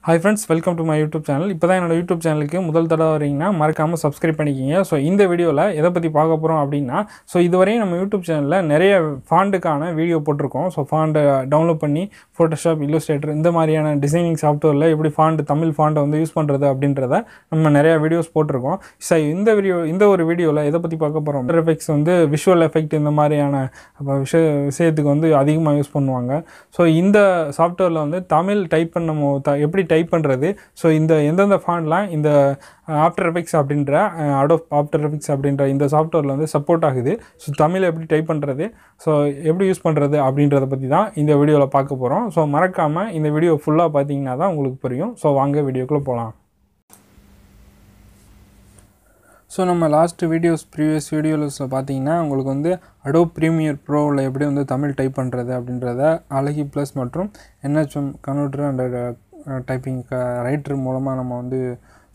Hi friends, welcome to my YouTube channel. இப்போ தான் என்னோட YouTube சேனலுக்கு முதல் தடவை வரீங்கன்னா மறக்காமல் சப்ஸ்கிரைப் பண்ணிக்கிங்க. ஸோ இந்த வீடியோவில் எதை பற்றி பார்க்க போகிறோம் அப்படின்னா, இதுவரையும் நம்ம யூடியூப் சேனலில் நிறைய ஃபாண்டுக்கான வீடியோ போட்டிருக்கோம். ஸோ ஃபாண்டை டவுன்லோட் பண்ணி ஃபோட்டோஷாப், இல்லுஸ்ட்ரேட்டர் இந்த மாதிரியான டிசைனிங் சாஃப்ட்வேரில் எப்படி தமிழ் ஃபாண்டை யூஸ் பண்ணுறது அப்படின்றத நம்ம நிறையா வீடியோஸ் போட்டிருக்கோம். ஸோ இந்த ஒரு வீடியோவில் எதை பற்றி பார்க்க போகிறோம், எஃபெக்ட்ஸ் விஷுவல் எஃபெக்ட் இந்த மாதிரியான விஷயத்துக்கு அதிகமாக யூஸ் பண்ணுவாங்க. ஸோ இந்த சாஃப்ட்வேரில் தமிழ் டைப் பண்ண எப்படி டைப் பண்ணுறது, ஸோ எந்தெந்த ஃபாண்ட்லாம் இந்த ஆஃப்டர் எஃபெக்ட்ஸ் அப்படின்ற ஆஃப்டர் எஃபெக்ட்ஸ் அப்படின்ற இந்த சாஃப்ட்வேரில் சப்போர்ட் ஆகுது. ஸோ தமிழ் எப்படி டைப் பண்ணுறது, ஸோ எப்படி யூஸ் பண்ணுறது அப்படின்றத பற்றி தான் இந்த வீடியோவில் பார்க்க போகிறோம். ஸோ மறக்காமல் இந்த வீடியோ ஃபுல்லாக பார்த்தீங்கன்னா தான் உங்களுக்கு புரியும். ஸோ வாங்க வீடியோக்குள்ளே போகலாம். ஸோ நம்ம ப்ரீவியஸ் வீடியோஸில் பார்த்தீங்கன்னா உங்களுக்கு அடோப் ப்ரீமியர் ப்ரோவில் எப்படி தமிழ் டைப் பண்ணுறது அப்படின்றத அழகி ப்ளஸ் மற்றும் NHM converter and typing writer மூலமாக நம்ம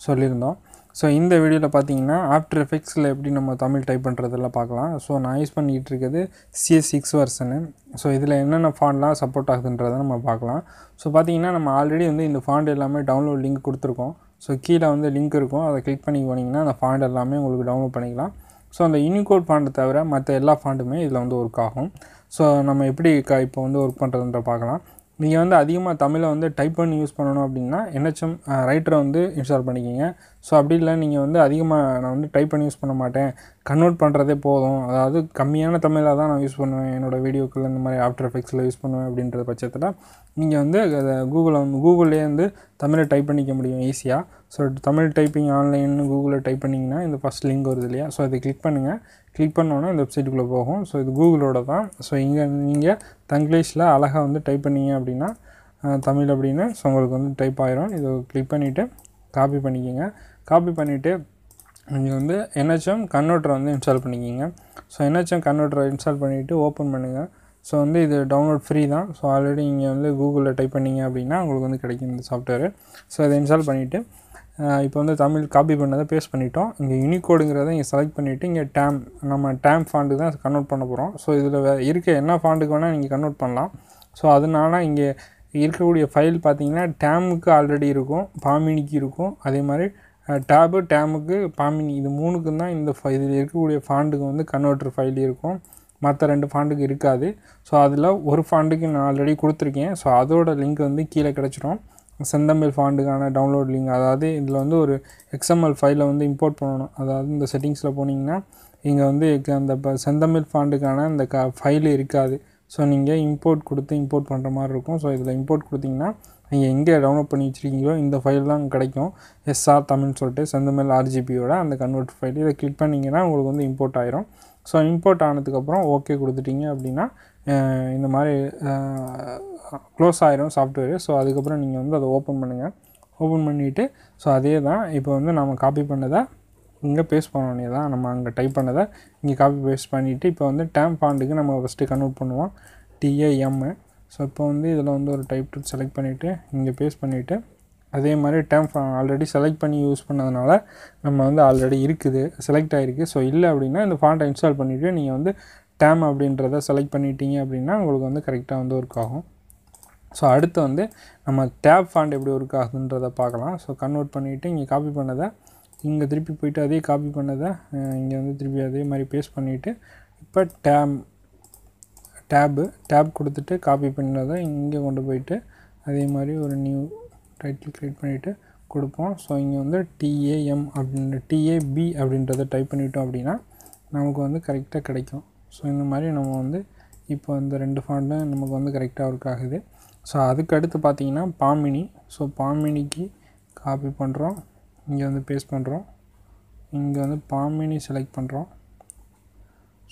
சொல்லியிருந்தோம். ஸோ இந்த வீடியோவில் பார்த்தீங்கன்னா ஆஃப்டர் எஃபெக்ட்ஸில் எப்படி நம்ம தமிழ் டைப் பண்ணுறதெல்லாம் பார்க்கலாம். ஸோ நான் யூஸ் பண்ணிகிட்டு இருக்கிறது CS6 வெர்ஷனு. ஸோ இதில் என்னென்ன ஃபாண்ட்லாம் சப்போர்ட் ஆகுதுன்றதை நம்ம பார்க்கலாம். ஸோ பார்த்தீங்கன்னா நம்ம ஆல்ரெடி இந்த ஃபாண்ட் எல்லாமே டவுன்லோட் லிங்க் கொடுத்துருக்கோம். ஸோ கீழே லிங்க் இருக்கும், அதை கிளிக் பண்ணி போனீங்கன்னா அந்த ஃபாண்ட் எல்லாமே உங்களுக்கு டவுன்லோட் பண்ணிக்கலாம். ஸோ அந்த யூனிகோட் ஃபாண்டை தவிர மற்ற எல்லா ஃபாண்டுமே இதில் ஒர்க் ஆகும். ஸோ நம்ம எப்படி இப்போ ஒர்க் பண்ணுறதுன்ற பார்க்கலாம். நீங்கள் அதிகமாக தமிழை டைப் பண்ணி யூஸ் பண்ணணும் அப்படின்னா NHM ரைட்டரை இன்ஸ்டால் பண்ணிக்கிங்க. ஸோ அப்படி இல்லை நீங்கள் அதிகமாக நான் டைப் பண்ணி யூஸ் பண்ண மாட்டேன், கன்வெர்ட் பண்ணுறதே போதும், அதாவது கம்மியான தமிழாக தான் நான் யூஸ் பண்ணுவேன், என்னோடய வீடியோக்குள்ள இந்த மாதிரி ஆஃப்டர் எஃபெக்ட்ஸில் யூஸ் பண்ணுவேன் அப்படின்ற பட்சத்தில் நீங்கள் அதை கூகுள்லேயே தமிழை டைப் பண்ணிக்க முடியும் ஈஸியாக. ஸோ தமிழ் டைப்பிங் ஆன்லைன்னு கூகுளில் டைப் பண்ணிங்கன்னா இந்த ஃபஸ்ட் லிங்க் வருது இல்லையா, ஸோ அதை கிளிக் பண்ணுங்கள். கிளிக் பண்ணோன்னா இந்த வெப்சைட்டுக்குள்ளே போகும். ஸோ இது கூகுளோட தான். ஸோ இங்கே நீங்கள் தங்கிலீஷில் அழகாக டைப் பண்ணிங்க அப்படின்னா தமிழ் அப்படின்னு ஸோ உங்களுக்கு டைப் ஆயிரும். இதை கிளிக் பண்ணிவிட்டு காப்பி பண்ணிக்கிங்க. காப்பி பண்ணிவிட்டு நீங்கள் NHM கன்வெர்ட்டரை இன்ஸ்டால் பண்ணிக்கிங்க. ஸோ NHM கன்வெர்ட்டரை இன்ஸ்டால் பண்ணிவிட்டு ஓப்பன் பண்ணுங்கள். ஸோ இது டவுன்லோட் ஃப்ரீ தான். ஸோ ஆல்ரெடி நீங்கள் கூகுளில் டைப் பண்ணிங்க அப்படின்னா உங்களுக்கு கிடைக்கும் இந்த சாஃப்ட்வேர். ஸோ இதை இன்ஸ்டால் பண்ணிவிட்டு இப்போ தமிழ் காப்பி பண்ணதை பேஸ்ட் பண்ணிட்டோம். இங்கே யூனிகோடுங்கிறத இங்கே செலக்ட் பண்ணிவிட்டு இங்கே நம்ம டேம் ஃபாண்டு தான் கன்வெர்ட் பண்ண போகிறோம். ஸோ இதில் இருக்க என்ன ஃபாண்டுக்கு வேணால் நீங்கள் கன்வெர்ட் பண்ணலாம். ஸோ அதனால இங்கே இருக்கக்கூடிய ஃபைல் பார்த்தீங்கன்னா டேமுக்கு ஆல்ரெடி இருக்கும், பாமினிக்கு இருக்கும், அதே மாதிரி டேமுக்கு பாமினி, இது மூணுக்கும் தான் இதில் இருக்கக்கூடிய ஃபாண்டுக்கு கன்வெர்ட்டர் ஃபைல் இருக்கும். மற்ற 2 ஃபாண்டுக்கு இருக்காது. ஸோ அதில் ஒரு ஃபாண்டுக்கு நான் ஆல்ரெடி கொடுத்துருக்கேன். ஸோ அதோட லிங்க் கீழே கிடச்சிடும். செந்தமிழ் ஃபாண்டுக்கான டவுன்லோட் லிங்க், அதாவது இதில் ஒரு XML ஃபைலை இம்போர்ட் பண்ணணும். அதாவது இந்த செட்டிங்ஸில் போனீங்கன்னா இங்கே அந்த செந்தமிழ் ஃபாண்டுக்கான அந்த ஃபைலு இருக்காது. ஸோ நீங்கள் இம்போர்ட் பண்ணுற மாதிரி இருக்கும். ஸோ இதில் இம்போர்ட் கொடுத்தீங்கன்னா நீங்கள் எங்கே டவுன்லோட் பண்ணி வச்சுருக்கீங்களோ இந்த ஃபைல் தான் கிடைக்கும். SR தமிழ்னு சொல்லிட்டு செந்தமிழ் RGBயோட அந்த கன்வெர்ட் ஃபைல். இதை கிளிக் பண்ணிங்கன்னா உங்களுக்கு இம்போர்ட் ஆயிரும். ஸோ இம்போர்ட் ஆனதுக்கப்புறம் ஓகே கொடுத்துட்டிங்க அப்படின்னா இந்த மாதிரி க்ளோஸ் ஆயிரும் சாஃப்ட்வேர். ஸோ அதுக்கப்புறம் நீங்கள் அதை ஓப்பன் பண்ணுங்கள். ஓப்பன் பண்ணிவிட்டு ஸோ அதே தான் இப்போ நம்ம காப்பி பண்ணதை இங்கே பேஸ்ட் பண்ணோன்னே தான் நம்ம அங்கே டைப் பண்ணதை இங்கே காப்பி பேஸ்ட் பண்ணிவிட்டு இப்போ டேம் ஃபாண்டுக்கு நம்ம ஃபஸ்ட்டு கன்வெர்ட் பண்ணுவோம், TAM. ஸோ இப்போ இதில் ஒரு டைப் செலக்ட் பண்ணிவிட்டு இங்கே பேஸ்ட் பண்ணிவிட்டு அதே மாதிரி டேம் ஆல்ரெடி செலக்ட் பண்ணி யூஸ் பண்ணதுனால நம்ம ஆல்ரெடி இருக்குது, செலக்ட் ஆகிருக்கு. ஸோ இல்லை அப்படின்னா இந்த ஃபாண்ட்டை இன்ஸ்டால் பண்ணிவிட்டு நீங்கள் டேம் அப்படின்றத செலக்ட் பண்ணிட்டீங்க அப்படின்னா உங்களுக்கு கரெக்டாக ஒர்க் ஆகும். ஸோ அடுத்து நம்ம டேப் ஃபாண்ட் எப்படி ஒர்க் ஆகுதுன்றதை பார்க்கலாம். ஸோ கன்வெர்ட் பண்ணிவிட்டு இங்கே காப்பி பண்ணதை இங்கே திருப்பி போய்ட்டு அதே காப்பி பண்ணதை இங்கே திருப்பி அதே மாதிரி பேஸ்ட் பண்ணிவிட்டு இப்போ டேப் கொடுத்துட்டு காப்பி பண்ணதை இங்கே கொண்டு போயிட்டு அதே மாதிரி ஒரு நியூ டைட்டில் க்ரியேட் பண்ணிவிட்டு கொடுப்போம். ஸோ இங்கே TAM TAB அப்படின்றத டைப் பண்ணிவிட்டோம் அப்படின்னா நமக்கு கரெக்டாக கிடைக்கும். ஸோ இந்த மாதிரி நம்ம இப்போ இந்த 2 ஃபாண்டும் நமக்கு கரெக்டாக ஒர்க் ஆகுது. ஸோ அதுக்கு அடுத்து பார்த்தீங்கன்னா பாமினி. ஸோ பாமினிக்கு காப்பி பண்ணுறோம், இங்கே பேஸ்ட் பண்ணுறோம், இங்கே பாமினி செலக்ட் பண்ணுறோம்.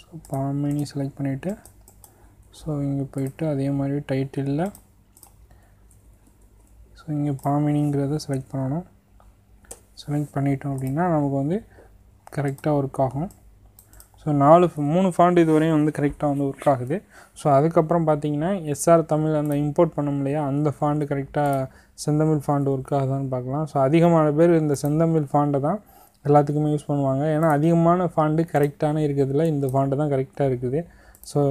ஸோ பாமினி செலக்ட் பண்ணிவிட்டு ஸோ இங்கே போயிட்டு அதே மாதிரி டைட்டிலில் ஸோ இங்கே பாமினிங்கிறத செலக்ட் பண்ணணும். செலக்ட் பண்ணிட்டோம் அப்படின்னா நமக்கு கரெக்டாக ஒர்க் ஆகும். ஸோ 3 ஃபாண்ட் இதுவரையும் கரெக்டாக ஒர்க் ஆகுது. ஸோ அதுக்கப்புறம் பார்த்தீங்கன்னா SR தமிழ் அந்த இம்போர்ட் பண்ணோம் இல்லையா, அந்த ஃபாண்டு கரெக்டாக செந்தமிழ் ஃபாண்டு ஒர்க் ஆகுதான்னு பார்க்கலாம். ஸோ அதிகமான பேர் இந்த செந்தமிழ் ஃபாண்டை தான் எல்லாத்துக்குமே யூஸ் பண்ணுவாங்க. ஏன்னா அதிகமான ஃபாண்டு கரெக்டான இருக்கிறதுல இந்த ஃபாண்டு தான் கரெக்டாக இருக்குது. ஸோ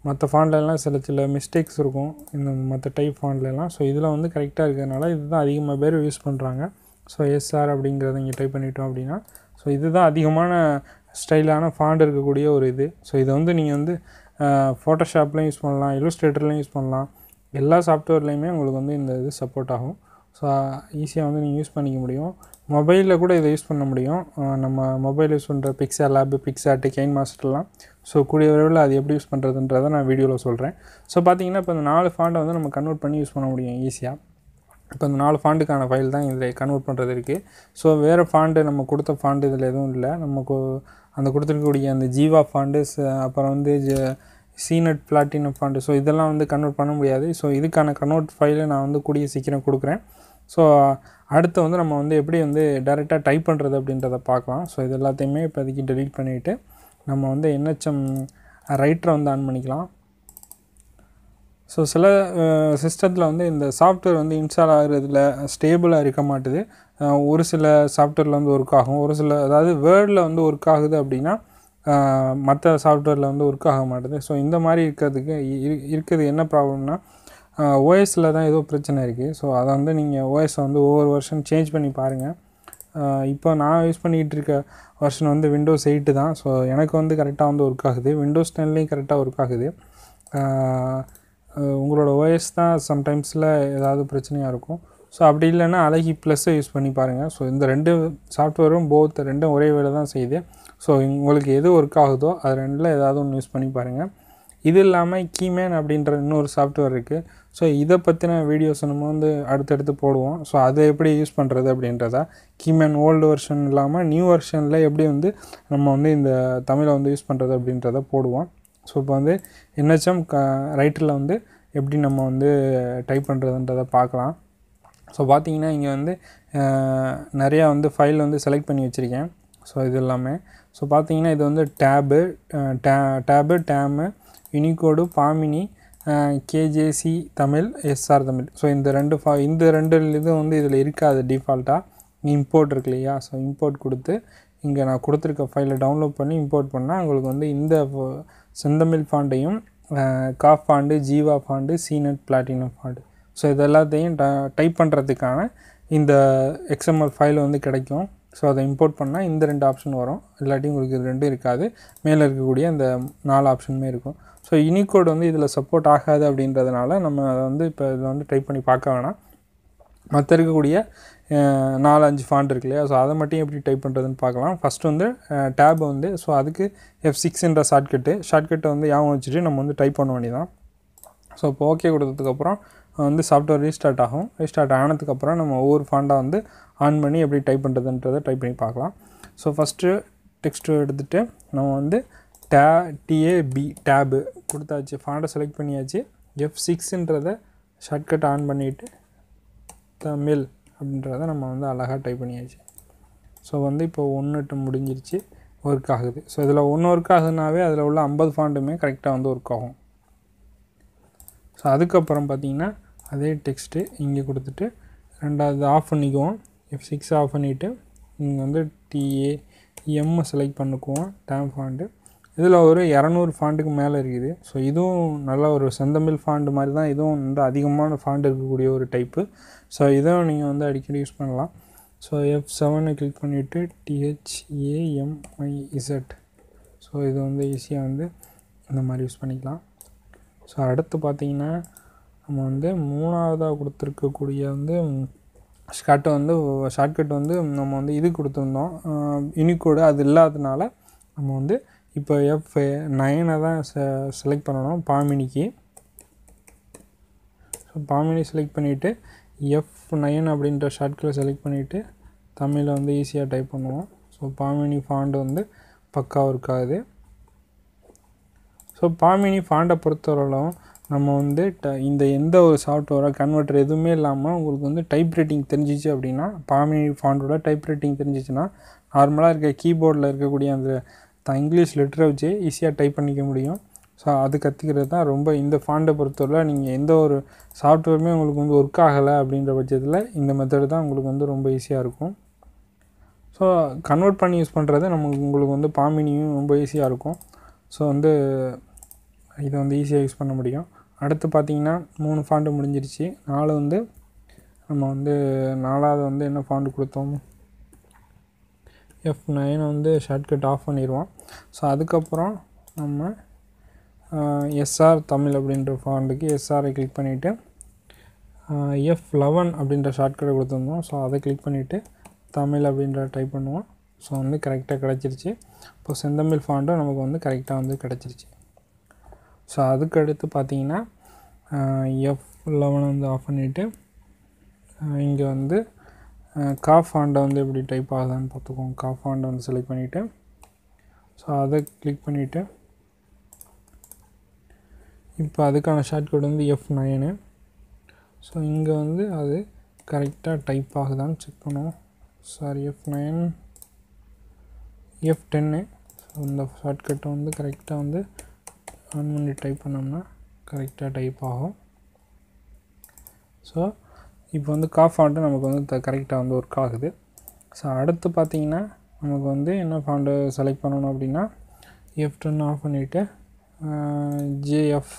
மற்ற ஃபாண்ட்லலாம் சில மிஸ்டேக்ஸ் இருக்கும் இந்த மற்ற டைப் ஃபாண்ட்லலாம். ஸோ இதில் வந்து கரெக்டாக இருக்கிறதுனால இதுதான் அதிகமாக பேர் யூஸ் பண்ணுறாங்க. ஸோ எஸ்ஆர் அப்படிங்கிறத இங்கே டைப் பண்ணிட்டோம் அப்படின்னா ஸோ இதுதான் அதிகமான ஸ்டைலான ஃபாண்ட் இருக்கக்கூடிய ஒரு இது. ஸோ இதை வந்து நீங்கள் வந்து ஃபோட்டோஷாப்லேயும் யூஸ் பண்ணலாம், இல்லுஸ்ட்ரேட்டர்லேயும் யூஸ் பண்ணலாம், எல்லா சாஃப்ட்வேர்லேயுமே உங்களுக்கு வந்து இந்த இது சப்போர்ட் ஆகும். ஸோ ஈஸியாக வந்து நீங்கள் யூஸ் பண்ணிக்க முடியும். மொபைலில் கூட இதை யூஸ் பண்ண முடியும். நம்ம மொபைல் யூஸ் பண்ணுற பிக்சா லேப், பிக்சார்ட்டு, கெயின் மாஸ்டர்லாம். ஸோ கூடிய விரைவில் அது எப்படி யூஸ் பண்ணுறதுன்றதை நான் வீடியோவில் சொல்கிறேன். ஸோ பார்த்தீங்கன்னா இப்போ இந்த 4 ஃபாண்ட்டை வந்து நம்ம கன்வெர்ட் பண்ணி யூஸ் பண்ண முடியும் ஈஸியாக. இப்போ இந்த 4 ஃபாண்ட்டுக்கான ஃபைல் தான் இதில் கன்வெர்ட் பண்ணுறது இருக்குது. ஸோ வேறு ஃபாண்ட்டு நம்ம கொடுத்த ஃபாண்ட்டு இதில் எதுவும் இல்லை. நமக்கு அந்த கொடுத்துருக்கக்கூடிய அந்த ஜீவா ஃபாண்ட்டு, அப்புறம் வந்து சீனட் பிளாட்டினம் ஃபாண்ட்டு, ஸோ இதெல்லாம் வந்து கன்வெர்ட் பண்ண முடியாது. ஸோ இதுக்கான கன்வெர்ட் ஃபைலை நான் வந்து கூடிய சீக்கிரம் கொடுக்குறேன். ஸோ அடுத்து வந்து நம்ம வந்து எப்படி வந்து டைரெக்டாக டைப் பண்ணுறது அப்படின்றத பார்க்கலாம். ஸோ இது எல்லாத்தையுமே இப்போதைக்கு டெலீட் பண்ணிவிட்டு நம்ம வந்து NHM ரைட்டரை வந்து ஆன் பண்ணிக்கலாம். ஸோ சில சிஸ்டத்தில் வந்து இந்த சாஃப்ட்வேர் வந்து இன்ஸ்டால் ஆகிறதுல ஸ்டேபிளாக இருக்க மாட்டுது. ஒரு சில சாஃப்ட்வேரில் வந்து ஒர்க் ஆகும், ஒரு சில அதாவது வேர்டில் வந்து ஒர்க் ஆகுது அப்படின்னா மற்ற சாஃப்ட்வேரில் வந்து ஒர்க் ஆக மாட்டுது. ஸோ இந்த மாதிரி இருக்கிறது என்ன ப்ராப்ளம்னா ஓஎஸில் தான் ஏதோ பிரச்சனை இருக்குது. ஸோ அதை வந்து நீங்கள் ஓஎஸை வந்து ஒவ்வொரு வருஷன் சேஞ்ச் பண்ணி பாருங்கள். இப்போ நான் யூஸ் பண்ணிக்கிட்டு இருக்க வருஷன் வந்து விண்டோஸ் 8 தான். ஸோ எனக்கு வந்து கரெக்டாக வந்து ஒர்க் ஆகுது. விண்டோஸ் 10லேயும் கரெக்டாக ஒர்க் ஆகுது. உங்களோட ஓஎஸ் தான் சம்டைம்ஸில் ஏதாவது பிரச்சனையாக இருக்கும். ஸோ அப்படி இல்லைன்னா அழகி ப்ளஸ்ஸை யூஸ் பண்ணி பாருங்கள். ஸோ இந்த 2 சாஃப்ட்வேரும் ரெண்டும் ஒரே வேலை தான் செய்யுது. ஸோ உங்களுக்கு எது ஒர்க் ஆகுதோ அது ரெண்டில் ஏதாவது ஒன்று யூஸ் பண்ணி பாருங்கள். இது இல்லாமல் கீமேன் அப்படின்ற இன்னொரு சாஃப்ட்வேர் இருக்குது. ஸோ இதை பற்றின வீடியோஸ் நம்ம வந்து அடுத்தடுத்து போடுவோம். ஸோ அதை எப்படி யூஸ் பண்ணுறது அப்படின்றத, கீமேன் ஓல்டு வெர்ஷன் இல்லாமல் நியூ வெர்ஷனில் எப்படி வந்து நம்ம வந்து இந்த தமிழை வந்து யூஸ் பண்ணுறது அப்படின்றத போடுவோம். ஸோ இப்போ வந்து NHM ரைட்டரில் வந்து எப்படி நம்ம வந்து டைப் பண்ணுறதுன்றதை பார்க்கலாம். ஸோ பார்த்தீங்கன்னா இங்கே வந்து நிறையா வந்து ஃபைல் வந்து செலக்ட் பண்ணி வச்சுருக்கேன். ஸோ இது எல்லாமே ஸோ பார்த்தீங்கன்னா இது வந்து டேமு, Unicode, Bamini, KJC Tamil, SR Tamil. So இந்த ரெண்டு இதுவும் வந்து இதில் இருக்காது டிஃபால்ட்டாக. இம்போர்ட் இருக்கு இல்லையா? ஸோ இம்போர்ட் கொடுத்து இங்கே நான் கொடுத்துருக்க ஃபைலை டவுன்லோட் பண்ணி இம்போர்ட் பண்ணால் உங்களுக்கு வந்து இந்த செந்தமிழ் ஃபாண்ட்டையும் காஃப் ஃபாண்டு, ஜீவா ஃபாண்டு, சீனட் பிளாட்டினம் ஃபாண்டு, ஸோ இது எல்லாத்தையும் டைப் பண்ணுறதுக்கான இந்த XML ஃபைல் வந்து கிடைக்கும். ஸோ அதை இம்போர்ட் பண்ணால் இந்த 2 ஆப்ஷன் வரும். இல்லாட்டி உங்களுக்கு இது 2 இருக்காது. மேலே இருக்கக்கூடிய இந்த 4 ஆப்ஷனுமே இருக்கும். ஸோ யூனிகோட் வந்து இதில் சப்போர்ட் ஆகாது அப்படின்றதுனால நம்ம அதை வந்து இப்போ இதில் வந்து டைப் பண்ணி பார்க்க வேணாம். மற்ற இருக்கக்கூடிய 4-5 ஃபாண்ட் இருக்கு இல்லையா? ஸோ அதை மட்டும் எப்படி டைப் பண்ணுறதுன்னு பார்க்கலாம். ஃபஸ்ட்டு வந்து டேப் வந்து ஸோ அதுக்கு F6ன்ற ஷார்ட்கட்டை வந்து ஞாபகம் வச்சுட்டு நம்ம வந்து டைப் பண்ண வேண்டியதான். ஸோ இப்போ ஓகே கொடுத்ததுக்கப்புறம் வந்து சாஃப்ட்வேர் ரீஸ்டார்ட் ஆகும். ரீஸ்டார்ட் ஆனதுக்கப்புறம் நம்ம ஒவ்வொரு ஃபாண்டாக வந்து ஆன் பண்ணி எப்படி டைப் பண்ணுறதுன்றதை டைப் பண்ணி பார்க்கலாம். ஸோ ஃபஸ்ட்டு டெக்ஸ்ட்டு எடுத்துகிட்டு நம்ம வந்து டேபு கொடுத்தாச்சு, ஃபாண்டை செலக்ட் பண்ணியாச்சு. F6ன்றதை ஷார்ட்கட் ஆன் பண்ணிவிட்டு தமிழ் அப்படின்றத நம்ம வந்து அழகாக டைப் பண்ணியாச்சு. ஸோ வந்து இப்போ 1 முடிஞ்சிருச்சு, ஒர்க் ஆகுது. ஸோ இதில் 1 ஒர்க் ஆகுதுனாவே அதில் உள்ள 50 ஃபாண்டுமே கரெக்டாக வந்து ஒர்க் ஆகும். ஸோ அதுக்கப்புறம் பார்த்திங்கன்னா அதே டெக்ஸ்ட்டு இங்கே கொடுத்துட்டு ரெண்டாவது ஆஃப் பண்ணிக்குவோம். F6 ஆஃப் பண்ணிவிட்டு இங்கே வந்து TAM செலக்ட் பண்ணிக்குவோம், டேம் ஃபாண்டு. இதில் ஒரு 200 ஃபாண்டுக்கு மேலே இருக்குது. ஸோ இதுவும் நல்ல ஒரு செந்தமிழ் ஃபாண்டு மாதிரி தான். இதுவும் வந்து அதிகமான ஃபாண்டு இருக்கக்கூடிய ஒரு டைப்பு. ஸோ இதுவும் நீங்கள் வந்து அடிக்கடி யூஸ் பண்ணலாம். ஸோ F7 கிளிக் பண்ணிவிட்டு THAMIZ. ஸோ இது வந்து ஈஸியாக வந்து இந்த மாதிரி யூஸ் பண்ணிக்கலாம். ஸோ அடுத்து பார்த்திங்கன்னா நம்ம வந்து 3ஆவதாக கொடுத்துருக்கக்கூடிய வந்து ஷார்ட்கட் வந்து நம்ம வந்து இது கொடுத்துருந்தோம் யூனிகோடு, அது இல்லாததுனால நம்ம வந்து இப்போ F9 தான் செலக்ட் பண்ணணும் பாமினிக்கு. ஸோ பாமினி செலக்ட் பண்ணிவிட்டு F9 அப்படின்ற ஷார்ட்கட்டை செலக்ட் பண்ணிவிட்டு தமிழை வந்து ஈஸியாக டைப் பண்ணுவோம். ஸோ பாமினி ஃபாண்டு வந்து பக்காவாக இருக்காது. ஸோ பாமினி ஃபாண்டை பொறுத்தவரையிலும் நம்ம வந்து இந்த எந்த ஒரு சாஃப்ட்வேராக கன்வெர்ட்டர் எதுவுமே இல்லாமல் உங்களுக்கு வந்து டைப் ரைட்டிங் தெரிஞ்சிச்சு அப்படின்னா, பாமினி ஃபாண்டோட டைப் ரைட்டிங் தெரிஞ்சிச்சுன்னா நார்மலாக இருக்க கீபோர்டில் இருக்கக்கூடிய அந்த இங்கிலீஷ் லெட்டரை வச்சு ஈஸியாக டைப் பண்ணிக்க முடியும். ஸோ அது கற்றுக்கிறது தான் ரொம்ப இந்த ஃபாண்டை பொறுத்தவரை நீங்கள் எந்த ஒரு சாஃப்ட்வேருமே உங்களுக்கு வந்து ஒர்க் ஆகலை அப்படின்ற பட்சத்தில் இந்த மெத்தடு தான் உங்களுக்கு வந்து ரொம்ப ஈஸியாக இருக்கும். ஸோ கன்வெர்ட் பண்ணி யூஸ் பண்ணுறது உங்களுக்கு வந்து பாமினியும் ரொம்ப ஈஸியாக இருக்கும். ஸோ வந்து இதை வந்து ஈஸியாக யூஸ் பண்ண முடியும். அடுத்து பார்த்திங்கன்னா 3 ஃபாண்ட்டு முடிஞ்சிருச்சு. 4 வந்து நம்ம வந்து 4வது வந்து என்ன ஃபாண்ட் கொடுத்தோம், F9 வந்து ஷார்ட்கட் ஆஃப் பண்ணிடுவோம். ஸோ அதுக்கப்புறம் நம்ம எஸ்ஆர் தமிழ் அப்படின்ற ஃபாண்ட்டுக்கு எஸ்ஆரை கிளிக் பண்ணிவிட்டு F11 அப்படின்ற ஷார்ட்கட்டை கொடுத்துருந்தோம். ஸோ அதை கிளிக் பண்ணிவிட்டு தமிழ் அப்படின்ற டைப் பண்ணுவோம். ஸோ வந்து கரெக்டாக கிடச்சிருச்சு. இப்போ செந்தமிழ் ஃபாண்ட்டும் நமக்கு வந்து கரெக்டாக வந்து கிடச்சிருச்சு. ஸோ அதுக்கடுத்து பார்த்திங்கன்னா F11 வந்து ஆஃப் பண்ணிவிட்டு இங்கே வந்து கா ஃபாண்டை வந்து எப்படி டைப் ஆகுதான்னு பார்த்துக்கோங்க. கா ஃபாண்டை வந்து செலக்ட் பண்ணிவிட்டு ஸோ அதை கிளிக் பண்ணிவிட்டு இப்போ அதுக்கான ஷார்ட்கட் வந்து F9. ஸோ இங்கே வந்து அது கரெக்டாக டைப் ஆகுதான்னு செக் பண்ணுவோம். Sorry, F9 F10. ஸோ இந்த ஷார்ட்கட்டை வந்து கரெக்டாக வந்து ஆன் பண்ணி டைப் பண்ணோம்னா கரெக்டாக டைப் ஆகும். ஸோ இப்போ வந்து கா ஃபாண்ட்டு நமக்கு வந்து கரெக்டாக வந்து ஒர்க் ஆகுது. ஸோ அடுத்து பார்த்திங்கன்னா நமக்கு வந்து என்ன ஃபாண்ட்டு செலக்ட் பண்ணணும் அப்படின்னா F10 ஆஃப் பண்ணிவிட்டு JF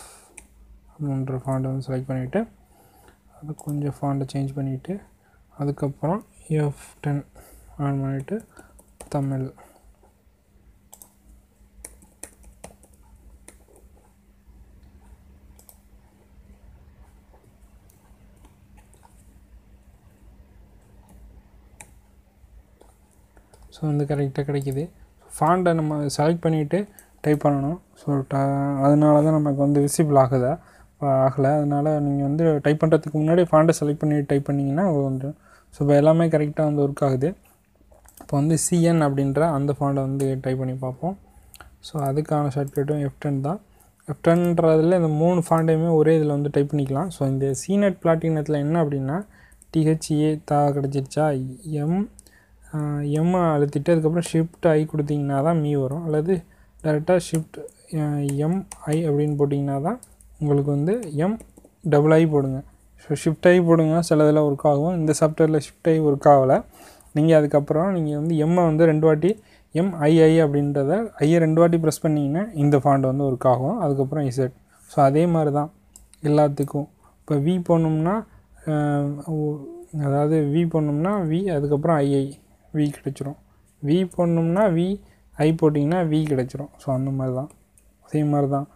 அப்படின்ற ஃபாண்ட்டை வந்து செலக்ட் பண்ணிவிட்டு அது கொஞ்சம் ஃபாண்ட்டை சேஞ்ச் பண்ணிவிட்டு அதுக்கப்புறம் F10 ஆன் பண்ணிவிட்டு தமிழ். ஸோ வந்து கரெக்டாக கிடைக்கிது. ஃபாண்ட்டை நம்ம செலக்ட் பண்ணிவிட்டு டைப் பண்ணணும். ஸோ அதனால தான் நமக்கு வந்து விசிபிள் ஆகலை. அதனால் நீங்கள் வந்து டைப் பண்ணுறதுக்கு முன்னாடி ஃபாண்ட்டை செலக்ட் பண்ணி டைப் பண்ணிங்கன்னா வந்து ஸோ இப்போ எல்லாமே கரெக்டாக வந்து ஒர்க் ஆகுது. இப்போ வந்து CN அப்படின்ற அந்த ஃபாண்ட்டை வந்து டைப் பண்ணி பார்ப்போம். ஸோ அதுக்கான ஷார்ட்கட்டும் F10 தான். F10ன்றதில் இந்த 3 ஃபாண்ட்டையுமே ஒரே இதில் வந்து டைப் பண்ணிக்கலாம். ஸோ இந்த சீனட் பிளாட்டினத்தில் என்ன அப்படின்னா THA தா கிடச்சிருச்சா, எம் அழுத்திட்டு அதுக்கப்புறம் ஷிஃப்ட் ஐ கொடுத்திங்கன்னா தான் மீ வரும். அல்லது டேரெக்டாக ஷிஃப்ட் MI அப்படின்னு போட்டிங்கன்னா தான் உங்களுக்கு வந்து MII போடுங்க. ஸோ ஷிஃப்ட் ஐ போடுங்க, சில இதில் ஒர்க் ஆகும். இந்த சாஃப்ட்வேரில் ஷிஃப்ட் ஐ ஒர்க் ஆகலை. நீங்கள் அதுக்கப்புறம் நீங்கள் வந்து எம்மை வந்து 2 வாட்டி MII அப்படின்றத ஐயை 2 வாட்டி ப்ரெஸ் பண்ணிங்கன்னா இந்த ஃபாண்ட் வந்து ஒர்க் ஆகும். அதுக்கப்புறம் இசட். ஸோ அதே மாதிரி தான் எல்லாத்துக்கும். இப்போ வி போடணும்னா அதாவது வி போடணும்னா வி அதுக்கப்புறம் II வி கிடச்சிரும். வி போடணும்னா VI போட்டிங்கன்னா வி கிடச்சிரும். ஸோ அந்த மாதிரி தான், அதே மாதிரி தான்.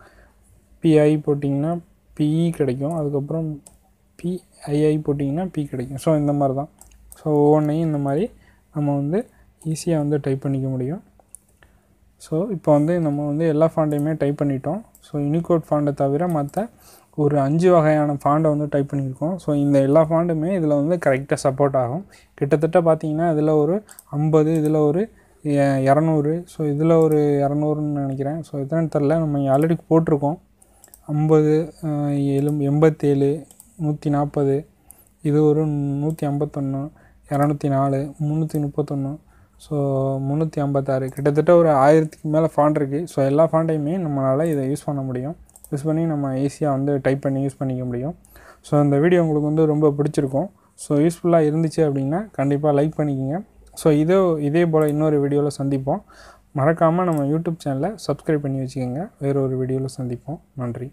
PI போட்டிங்கன்னா PE கிடைக்கும். அதுக்கப்புறம் PII போட்டிங்கன்னா P கிடைக்கும். ஸோ இந்த மாதிரி தான். ஸோ ஒவ்வொன்றையும் இந்த மாதிரி நம்ம வந்து ஈஸியாக வந்து டைப் பண்ணிக்க முடியும். ஸோ இப்போ வந்து நம்ம வந்து எல்லா ஃபாண்ட்டையுமே டைப் பண்ணிட்டோம். ஸோ யூனிகோட் ஃபாண்டை தவிர மற்ற ஒரு 5 வகையான ஃபாண்டை வந்து டைப் பண்ணியிருக்கோம். ஸோ இந்த எல்லா ஃபாண்டுமே இதில் வந்து கரெக்டாக சப்போர்ட் ஆகும். கிட்டத்தட்ட பார்த்திங்கன்னா இதில் ஒரு 50, இதில் ஒரு 200, ஸோ இதில் ஒரு 200ன்னு நினைக்கிறேன். ஸோ எத்தனை தெரில, நம்ம ஆல்ரெடி போட்டிருக்கோம். 50, 87, 140, இது ஒரு 151, 204, 331, ஸோ 356, கிட்டத்தட்ட ஒரு 1000க்கு மேலே ஃபாண்ட் இருக்குது. ஸோ எல்லா ஃபாண்ட்டையுமே நம்மளால் இதை யூஸ் பண்ண முடியும். யூஸ் பண்ணி நம்ம ஈஸியாக வந்து டைப் பண்ணி யூஸ் பண்ணிக்க முடியும். ஸோ இந்த வீடியோ உங்களுக்கு வந்து ரொம்ப பிடிச்சிருக்கும். ஸோ யூஸ்ஃபுல்லாக இருந்துச்சு அப்படின்னா கண்டிப்பாக லைக் பண்ணிக்கோங்க. ஸோ இதே போல் இன்னொரு வீடியோவில் சந்திப்போம். மறக்காமல் நம்ம யூடியூப் சேனலை சப்ஸ்கிரைப் பண்ணி வச்சுக்கோங்க. வேறு ஒரு வீடியோவில் சந்திப்போம். நன்றி.